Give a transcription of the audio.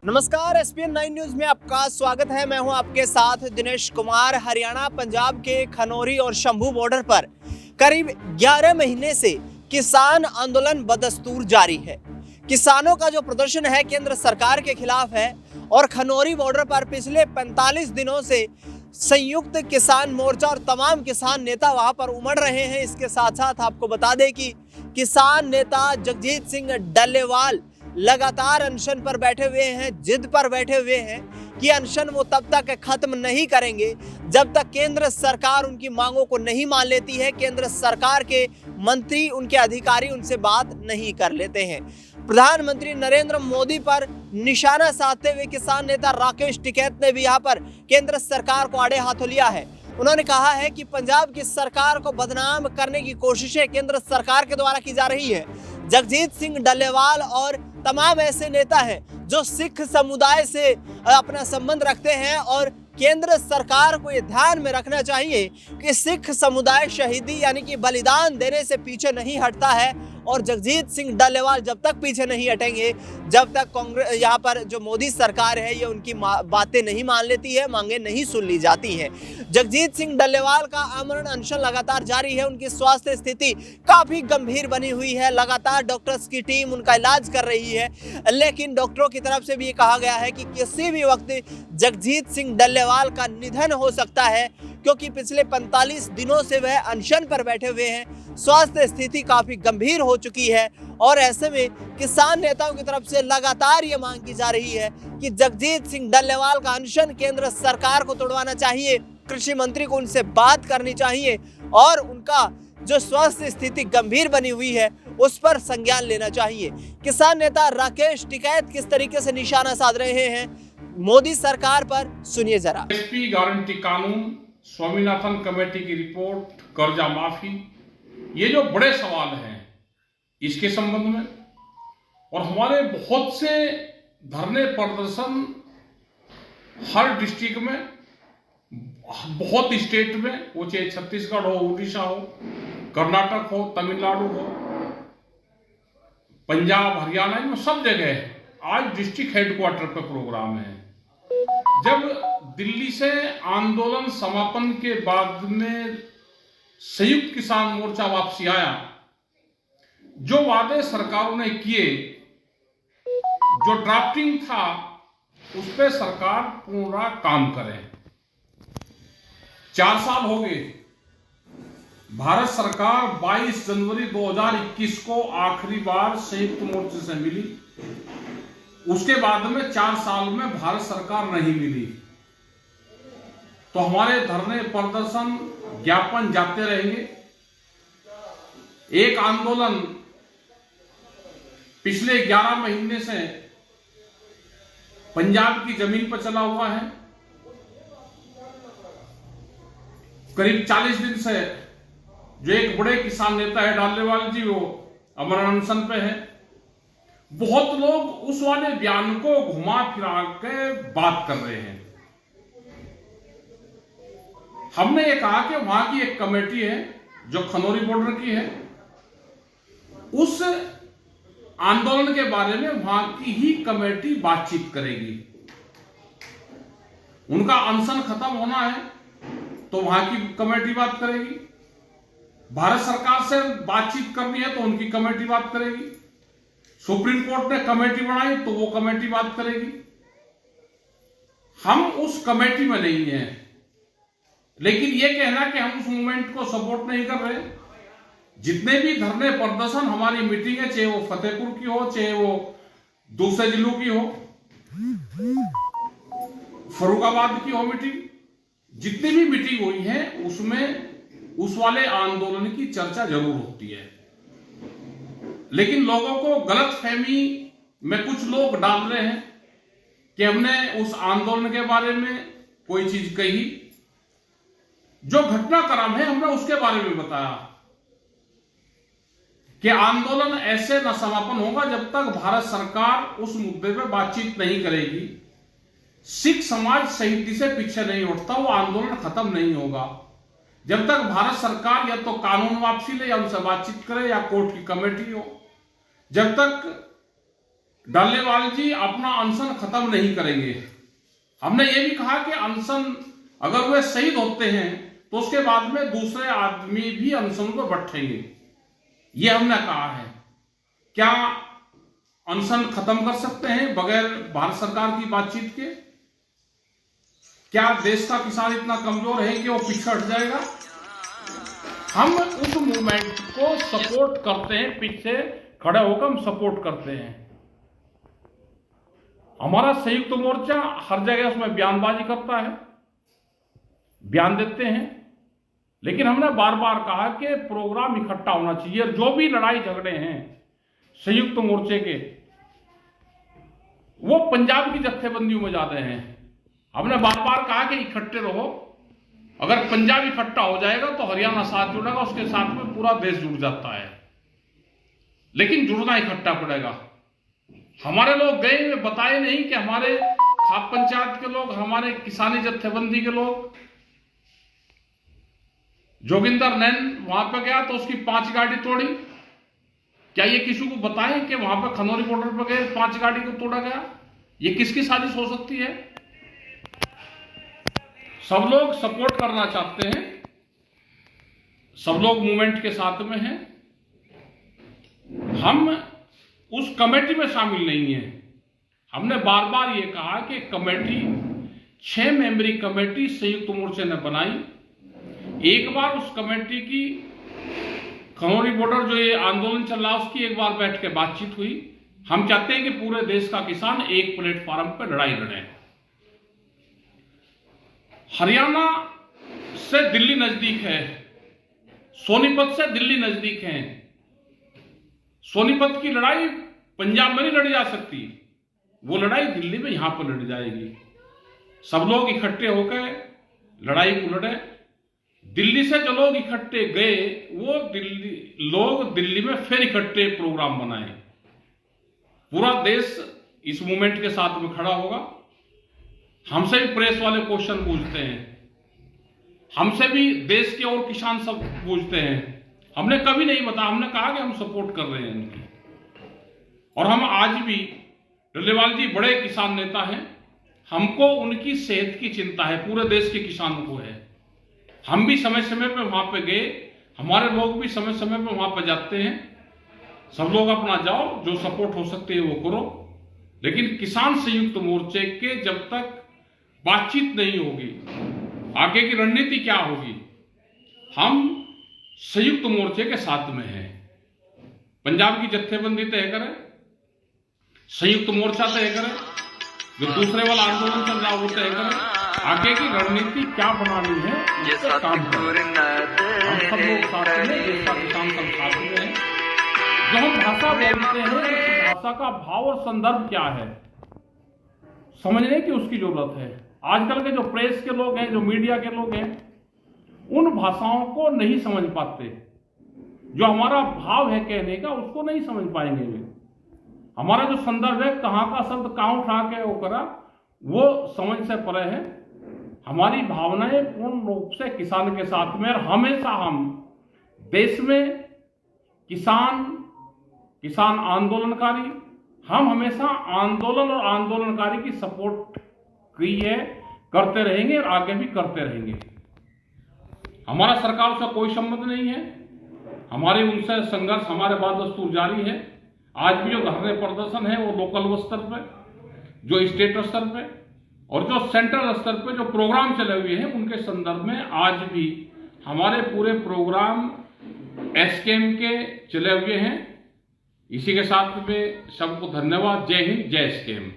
नमस्कार, ESPN 9 news में आपका स्वागत है। मैं हूं आपके साथ दिनेश कुमार। हरियाणा पंजाब के खनौरी और शंभू बॉर्डर पर करीब 11 महीने से किसान आंदोलन बदस्तूर जारी है। किसानों का जो प्रदर्शन है केंद्र सरकार के खिलाफ है और खनौरी बॉर्डर पर पिछले 45 दिनों से संयुक्त किसान मोर्चा और तमाम किसान नेता वहां पर उमड़ रहे हैं। इसके साथ साथ आपको बता दें कि किसान नेता जगजीत सिंह डल्लेवाल लगातार अनशन पर बैठे हुए हैं, जिद पर बैठे हुए हैं कि अनशन वो तब तक खत्म नहीं करेंगे जब तक केंद्र सरकार उनकी मांगों को नहीं मान लेती है, केंद्र सरकार के मंत्री, उनके अधिकारी उनसे बात नहीं कर लेते हैं। प्रधानमंत्री नरेंद्र मोदी पर निशाना साधते हुए किसान नेता राकेश टिकैत ने भी यहाँ पर केंद्र सरकार को आड़े हाथों लिया है। उन्होंने कहा है कि पंजाब की सरकार को बदनाम करने की कोशिशें केंद्र सरकार के द्वारा की जा रही है। जगजीत सिंह डल्लेवाल और तमाम ऐसे नेता हैं जो सिख समुदाय से अपना संबंध रखते हैं और केंद्र सरकार को ये ध्यान में रखना चाहिए कि सिख समुदाय शहीदी यानी कि बलिदान देने से पीछे नहीं हटता है और जगजीत सिंह डल्लेवाल जब तक पीछे नहीं हटेंगे, जब तक कांग्रेस यहाँ पर जो मोदी सरकार है ये उनकी बातें नहीं मान लेती है, मांगे नहीं सुन ली जाती हैं। जगजीत सिंह डल्लेवाल का आमरण अनशन लगातार जारी है। उनकी स्वास्थ्य स्थिति काफी गंभीर बनी हुई है। लगातार डॉक्टर्स की टीम उनका इलाज कर रही है, लेकिन डॉक्टरों की तरफ से भी ये कहा गया है कि किसी भी वक्त जगजीत सिंह डल्लेवाल का निधन हो सकता है, क्योंकि पिछले 45 दिनों से वह अनशन पर बैठे हुए हैं। स्वास्थ्य स्थिति काफी गंभीर हो चुकी है और ऐसे में किसान नेताओं की तरफ से लगातार ये मांग की जा रही है कि जगजीत सिंह डल्लेवाल का अनशन केंद्र सरकार को तोड़वाना चाहिए, कृषि मंत्री को उनसे बात करनी चाहिए और उनका जो स्वास्थ्य स्थिति गंभीर बनी हुई है उस पर संज्ञान लेना चाहिए। किसान नेता राकेश टिकैत किस तरीके से निशाना साध रहे हैं मोदी सरकार पर, सुनिए जरा। एसपी गारंटी कानून, स्वामीनाथन कमेटी की रिपोर्ट, कर्जा माफी, ये जो बड़े सवाल हैं इसके संबंध में और हमारे बहुत से धरने प्रदर्शन हर डिस्ट्रिक्ट में, बहुत स्टेट में, वो चाहे छत्तीसगढ़ हो, उड़ीसा हो, कर्नाटक हो, तमिलनाडु हो, पंजाब, हरियाणा, में सब जगह आज डिस्ट्रिक्ट हेडक्वार्टर पे प्रोग्राम है। जब दिल्ली से आंदोलन समापन के बाद में संयुक्त किसान मोर्चा वापसी आया, जो वादे सरकारों ने किए, जो ड्राफ्टिंग था, उस पर सरकार पूरा काम करे। 4 साल हो गए। भारत सरकार 22 जनवरी 2021 को आखिरी बार संयुक्त मोर्चे से मिली। उसके बाद में 4 साल में भारत सरकार नहीं मिली, तो हमारे धरने प्रदर्शन ज्ञापन जाते रहेंगे। एक आंदोलन पिछले 11 महीने से पंजाब की जमीन पर चला हुआ है। करीब 40 दिन से जो एक बड़े किसान नेता है डल्लेवाल जी, वो अमरण अनशन पे है। बहुत लोग उस वाले बयान को घुमा फिरा के बात कर रहे हैं। हमने ये कहा कि वहां की एक कमेटी है जो खनौरी बॉर्डर की है, उस आंदोलन के बारे में वहां की ही कमेटी बातचीत करेगी। उनका अनशन खत्म होना है तो वहां की कमेटी बात करेगी। भारत सरकार से बातचीत करनी है तो उनकी कमेटी बात करेगी। सुप्रीम कोर्ट ने कमेटी बनाई तो वो कमेटी बात करेगी। हम उस कमेटी में नहीं है, लेकिन ये कहना कि हम उस मूवमेंट को सपोर्ट नहीं कर रहे। जितने भी धरने प्रदर्शन, हमारी मीटिंग है, चाहे वो फतेहपुर की हो, चाहे वो दूसरे जिलों की हो, फरुखाबाद की हो मीटिंग, जितनी भी मीटिंग हुई है उसमें उस वाले आंदोलन की चर्चा जरूर होती है। लेकिन लोगों को गलतफहमी में कुछ लोग डाल रहे हैं कि हमने उस आंदोलन के बारे में कोई चीज कही। जो घटनाक्रम है हमने उसके बारे में बताया कि आंदोलन ऐसे न समापन होगा जब तक भारत सरकार उस मुद्दे पर बातचीत नहीं करेगी। सिख समाज शहीदी से पीछे नहीं उठता, वो आंदोलन खत्म नहीं होगा जब तक भारत सरकार या तो कानून वापसी ले या उनसे बातचीत करे या कोर्ट की कमेटी हो। जब तक डल्लेवाल जी अपना अनशन खत्म नहीं करेंगे। हमने ये भी कहा कि अनशन अगर वे शहीद होते हैं तो उसके बाद में दूसरे आदमी भी अनशन को बैठेंगे, ये हमने कहा है। क्या अनशन खत्म कर सकते हैं बगैर भारत सरकार की बातचीत के? क्या देश का किसान इतना कमजोर है कि वो पीछे हट जाएगा? हम उस मूवमेंट को सपोर्ट करते हैं, पीछे खड़े होकर हम सपोर्ट करते हैं। हमारा संयुक्त मोर्चा हर जगह उसमें बयानबाजी करता है, बयान देते हैं, लेकिन हमने बार बार कहा कि प्रोग्राम इकट्ठा होना चाहिए। जो भी लड़ाई झगड़े हैं संयुक्त मोर्चे के, वो पंजाब की जत्थेबंदियों में जाते हैं। हमने बार बार कहा कि इकट्ठे रहो, अगर पंजाब इकट्ठा हो जाएगा तो हरियाणा साथ जुड़ेगा, उसके साथ में पूरा देश जुड़ जाता है, लेकिन जुड़ना इकट्ठा पड़ेगा। हमारे लोग गए में बताए नहीं कि हमारे खाप पंचायत के लोग, हमारे किसानी जत्थेबंदी के लोग, जोगिंदर नैन वहां पर गया तो उसकी 5 गाड़ी तोड़ी। क्या ये किसी को बताएं कि वहां पर खनौरी बॉर्डर पर गए 5 गाड़ी को तोड़ा गया? ये किसकी साजिश हो सकती है? सब लोग सपोर्ट करना चाहते हैं, सब लोग मूवमेंट के साथ में हैं। हम उस कमेटी में शामिल नहीं है। हमने बार बार ये कहा कि कमेटी 6 मेंबरी कमेटी संयुक्त मोर्चे ने बनाई। एक बार उस कमेटी की खनौरी बॉर्डर जो ये आंदोलन चल रहा है उसकी एक बार बैठ के बातचीत हुई। हम चाहते हैं कि पूरे देश का किसान एक प्लेटफॉर्म पर लड़ाई लड़े। हरियाणा से दिल्ली नजदीक है, सोनीपत से दिल्ली नजदीक है। सोनीपत की लड़ाई पंजाब में नहीं लड़ी जा सकती, वो लड़ाई दिल्ली में यहां पर लड़ी जाएगी। सब लोग इकट्ठे होकर लड़ाई को लड़े। दिल्ली से जो लोग इकट्ठे गए वो लोग दिल्ली में फिर इकट्ठे प्रोग्राम बनाए। पूरा देश इस मूवमेंट के साथ में खड़ा होगा। हमसे भी प्रेस वाले क्वेश्चन पूछते हैं, हमसे भी देश के और किसान सब पूछते हैं। हमने कभी नहीं बताया, हमने कहा कि हम सपोर्ट कर रहे हैं इनकी। और हम आज भी, डल्लेवाल जी बड़े किसान नेता हैं, हमको उनकी सेहत की चिंता है, पूरे देश के किसानों को है। हम भी समय समय पर वहां पे गए, हमारे लोग भी समय समय पर वहां पर जाते हैं। सब लोग अपना जाओ, जो सपोर्ट हो सकते है वो करो, लेकिन किसान संयुक्त मोर्चे के जब तक बातचीत नहीं होगी, आगे की रणनीति क्या होगी, हम संयुक्त मोर्चे के साथ में हैं। पंजाब की जत्थेबंदी तय करें, संयुक्त मोर्चा तय करें, जो दूसरे वाला आंदोलन चल रहा है वो तय करें, आगे की रणनीति क्या बनानी है उसका काम करें। हम सब लोग साथ में, देश का किसान सब साथ में है। जो हम भाषा बोलते हैं उस भाषा का भाव और संदर्भ क्या है समझने की उसकी जरूरत है। आजकल के जो प्रेस के लोग हैं, जो मीडिया के लोग हैं, उन भाषाओं को नहीं समझ पाते। जो हमारा भाव है कहने का उसको नहीं समझ पाएंगे वे। हमारा जो संदर्भ है, कहाँ का शब्द कहाँ उठा के वो करा, वो समझ से परे है। हमारी भावनाएं पूर्ण रूप से किसान के साथ में, और हमेशा हम देश में किसान आंदोलनकारी, हम हमेशा आंदोलन और आंदोलनकारी की सपोर्ट की है, करते रहेंगे और आगे भी करते रहेंगे। हमारा सरकार से कोई संबंध नहीं है, हमारे उनसे संघर्ष हमारे बाद दस्तूर जारी है। आज भी जो धरने प्रदर्शन है वो लोकल स्तर पे, जो स्टेट स्तर पे और जो सेंट्रल स्तर पे जो प्रोग्राम चले हुए हैं उनके संदर्भ में आज भी हमारे पूरे प्रोग्राम एसकेएम के चले हुए हैं। इसी के साथ में सबको धन्यवाद। जय हिंद, जय एसकेएम।